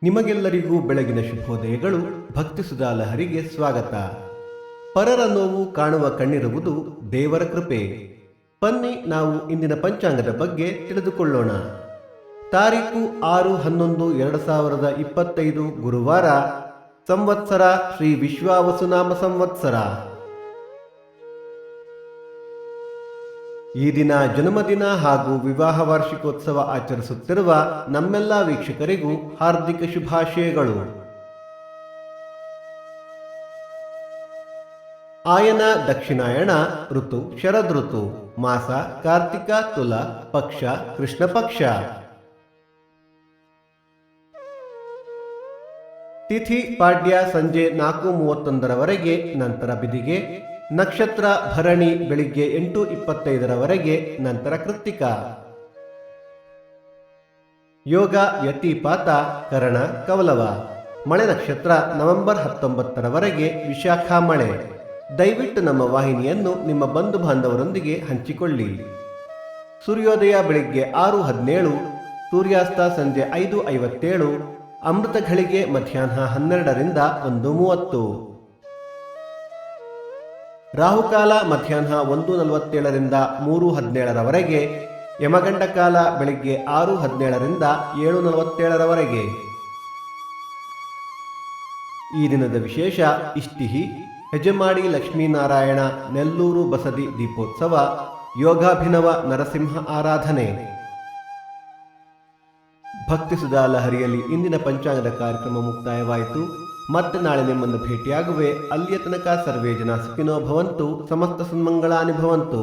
ನಿಮಗೆಲ್ಲರಿಗೂ ಬೆಳಗಿನ ಶುಭೋದಯಗಳು. ಭಕ್ತಿ ಸುಧಾ ಲಹರಿಗೆ ಸ್ವಾಗತ. ಪರರ ನೋವು ಕಾಣುವ ಕಣ್ಣಿರುವುದು ದೇವರ ಕೃಪೆ. ಬನ್ನಿ ನಾವು ಇಂದಿನ ಪಂಚಾಂಗದ ಬಗ್ಗೆ ತಿಳಿದುಕೊಳ್ಳೋಣ. ತಾರೀಕು 6-11-2025 ಗುರುವಾರ, ಸಂವತ್ಸರ ಶ್ರೀ ವಿಶ್ವಾವಸುನಾಮ ಸಂವತ್ಸರ. ಈ ದಿನ ಜನ್ಮದಿನ ಹಾಗೂ ವಿವಾಹ ವಾರ್ಷಿಕೋತ್ಸವ ಆಚರಿಸುತ್ತಿರುವ ನಮ್ಮೆಲ್ಲ ವೀಕ್ಷಕರಿಗೂ ಹಾರ್ದಿಕ ಶುಭಾಶಯಗಳು. ಆಯನ ದಕ್ಷಿಣಾಯಣ, ಋತು ಶರದ್ ಋತು, ಮಾಸ ಕಾರ್ತಿಕ ತುಲ, ಪಕ್ಷ ಕೃಷ್ಣ ಪಕ್ಷ. ತಿಥಿ ಪಾಡ್ಯ ಸಂಜೆ 4:31 ನಂತರ ಬಿದಿಗೆ. ನಕ್ಷತ್ರ ಭರಣಿ ಬೆಳಿಗ್ಗೆ 8:25 ನಂತರ ಕೃತ್ತಿಕ. ಯೋಗ ಯತಿಪಾತ ಕರಣ ಕವಲವ. ಮಳೆ ನಕ್ಷತ್ರ ನವೆಂಬರ್ 19 ವಿಶಾಖ ಮಳೆ. ದಯವಿಟ್ಟು ನಮ್ಮ ವಾಹಿನಿಯನ್ನು ನಿಮ್ಮ ಬಂಧು ಬಾಂಧವರೊಂದಿಗೆ ಹಂಚಿಕೊಳ್ಳಿ. ಸೂರ್ಯೋದಯ ಬೆಳಿಗ್ಗೆ 6:17, ಸೂರ್ಯಾಸ್ತ ಸಂಜೆ 5:57, ಅಮೃತ ಘಳಿಗೆ ಮಧ್ಯಾಹ್ನ 12ರಿಂದ 1:30. ರಾಹುಕಾಲ ಮಧ್ಯಾಹ್ನ 1:47ರಿಂದ 3:17, ಯಮಗಂಡ ಕಾಲ ಬೆಳಿಗ್ಗೆ 6:17ರಿಂದ 7:47. ಈ ದಿನದ ವಿಶೇಷ ಇಷ್ಟಿಹಿ, ಹೆಜಮಾಡಿ ಲಕ್ಷ್ಮೀನಾರಾಯಣ ನೆಲ್ಲೂರು ಬಸದಿ ದೀಪೋತ್ಸವ, ಯೋಗಾಭಿನವ ನರಸಿಂಹ ಆರಾಧನೆ. ಭಕ್ತಿ ಸುಧಾ ಲಹರಿಯಲ್ಲಿ ಇಂದಿನ ಪಂಚಾಂಗದ ಕಾರ್ಯಕ್ರಮ ಮುಕ್ತಾಯವಾಯಿತು. ಮತ್ತೆ ನಾಳೆ ನಿಮ್ಮನ್ನು ಭೇಟಿಯಾಗುವೆ. ಅಲ್ಲಿಯ ತನಕ ಸರ್ವೇ ಜನ ಸುಖಿನೋ ಭವಂತು, ಸಮಸ್ತ ಸನ್ಮಂಗಳಾನಿ ಭವಂತು.